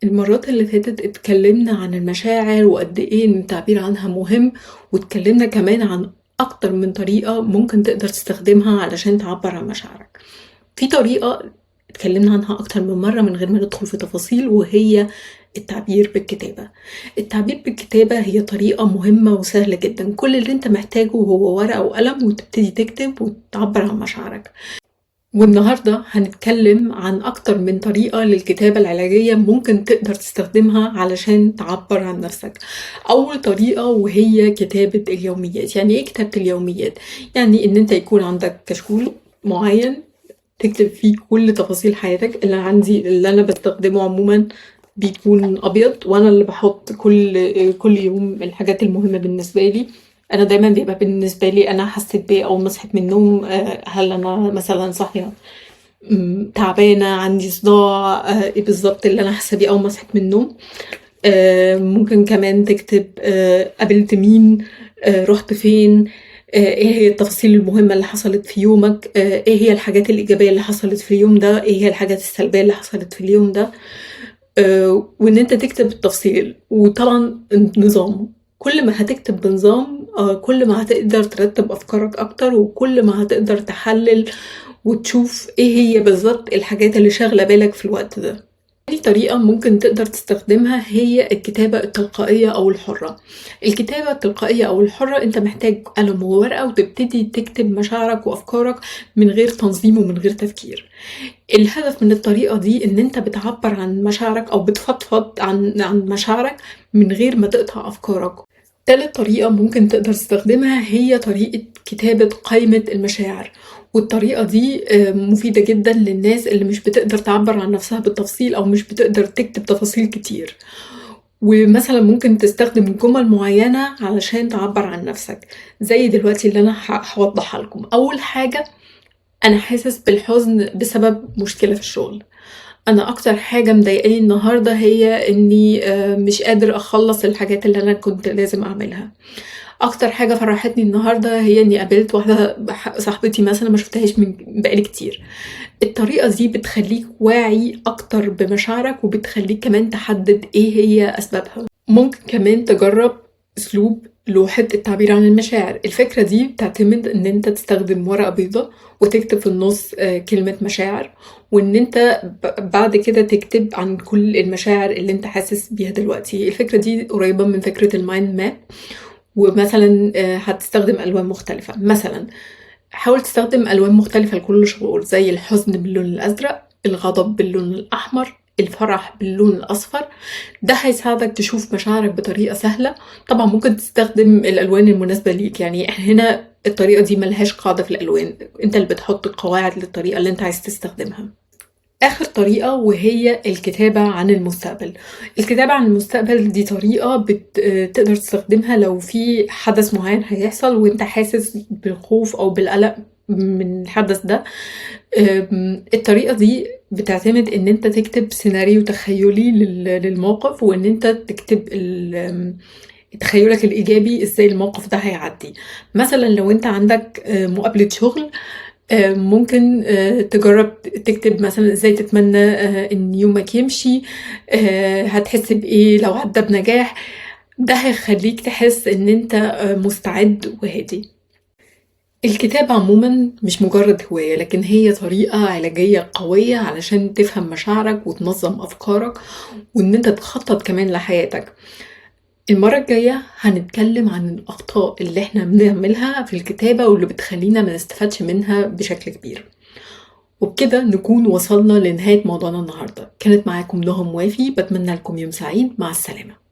المرات اللي فاتت اتكلمنا عن المشاعر وقد ايه ان التعبير عنها مهم، واتكلمنا كمان عن اكتر من طريقة ممكن تقدر تستخدمها علشان تعبر عن مشاعرك. في طريقة اتكلمنا عنها اكتر من مرة من غير ما ندخل في تفاصيل، وهي التعبير بالكتابة. التعبير بالكتابة هي طريقة مهمة وسهلة جدا، كل اللي انت محتاجه هو ورقة وقلم وتبتدي تكتب وتعبر عن مشاعرك. والنهاردة هنتكلم عن أكتر من طريقة للكتابة العلاجية ممكن تقدر تستخدمها علشان تعبر عن نفسك. أول طريقة وهي كتابة اليوميات. يعني إيه كتابة اليوميات؟ يعني إن أنت يكون عندك كشكول معين تكتب فيه كل تفاصيل حياتك. اللي أنا بستخدمه عموما بيكون أبيض، وأنا اللي بحط كل يوم الحاجات المهمة بالنسبة لي. انا دايما بيبقى بالنسبه لي انا حسيت بايه اول ما صحيت من النوم. هل انا مثلا صاحيه تعبانه، عندي صداع، ايه بالظبط اللي انا حاسه بيه اول ما صحيت من النوم. ممكن كمان تكتب قابلت مين، رحت فين، ايه هي التفاصيل المهمه اللي حصلت في يومك، ايه هي الحاجات الايجابيه اللي حصلت في اليوم ده، ايه هي الحاجات السلبيه اللي حصلت في اليوم ده. وان انت تكتب التفصيل، وطبعا النظام. كل ما هتكتب بنظام كل ما هتقدر ترتب افكارك اكتر، وكل ما هتقدر تحلل وتشوف ايه هي بالظبط الحاجات اللي شاغله بالك في الوقت ده. تاني طريقة ممكن تقدر تستخدمها هي الكتابة التلقائية أو الحرة. الكتابة التلقائية أو الحرة أنت محتاج قلم وورقة وتبتدي تكتب مشاعرك وأفكارك من غير تنظيم ومن غير تفكير. الهدف من الطريقة دي إن أنت بتعبر عن مشاعرك أو بتفضفض عن مشاعرك من غير ما تقطع أفكارك. تالت طريقة ممكن تقدر تستخدمها هي طريقة كتابة قائمة المشاعر. والطريقة دي مفيدة جدا للناس اللي مش بتقدر تعبر عن نفسها بالتفصيل أو مش بتقدر تكتب تفاصيل كتير. ومثلا ممكن تستخدم جمل معينة علشان تعبر عن نفسك، زي دلوقتي اللي أنا هوضحها لكم. أول حاجة، أنا حاسس بالحزن بسبب مشكلة في الشغل. أنا أكتر حاجة مضايقاني النهاردة هي إني مش قادر أخلص الحاجات اللي أنا كنت لازم أعملها. أكتر حاجة فرحتني النهاردة هي إني قابلت واحدة صاحبتي مثلا ما شفتهاش من بقالي كتير. الطريقة دي بتخليك واعي أكتر بمشاعرك، وبتخليك كمان تحدد إيه هي أسبابها. ممكن كمان تجرب أسلوب لوحة التعبير عن المشاعر. الفكرة دي بتعتمد إن أنت تستخدم ورقة بيضة وتكتب في النص كلمة مشاعر، وإن أنت بعد كده تكتب عن كل المشاعر اللي أنت حاسس بيها دلوقتي. الفكرة دي قريبة من فكرة المايند ماب. ومثلا هتستخدم ألوان مختلفة. مثلا حاول تستخدم ألوان مختلفة لكل شعور، زي الحزن باللون الأزرق، الغضب باللون الأحمر، الفرح باللون الأصفر. ده هيساعدك تشوف مشاعرك بطريقة سهلة. طبعا ممكن تستخدم الألوان المناسبة ليك، يعني هنا الطريقة دي ملهاش قاعدة في الألوان، انت اللي بتحط القواعد للطريقة اللي انت عايز تستخدمها. آخر طريقة وهي الكتابة عن المستقبل. الكتابة عن المستقبل دي طريقة تقدر تستخدمها لو في حدث معين هيحصل وانت حاسس بالخوف أو بالقلق من الحدث ده. الطريقة دي بتعتمد ان انت تكتب سيناريو تخيلي للموقف، وان انت تكتب تخيلك الإيجابي ازاي الموقف ده هيعدي. مثلا لو انت عندك مقابلة شغل، ممكن تجرب تكتب مثلا ازاي تتمنى ان يومك يمشي، هتحس بايه لو عدى بنجاح. ده هيخليك تحس ان انت مستعد وهادي. الكتابة عموما مش مجرد هواية، لكن هي طريقة علاجية قوية علشان تفهم مشاعرك وتنظم أفكارك، وإن أنت تخطط كمان لحياتك. المرة الجاية هنتكلم عن الأخطاء اللي احنا بنعملها في الكتابة واللي بتخلينا ما نستفادش منها بشكل كبير. وبكده نكون وصلنا لنهاية موضوعنا النهاردة. كانت معاكم نهى موافي، بتمنى لكم يوم سعيد. مع السلامة.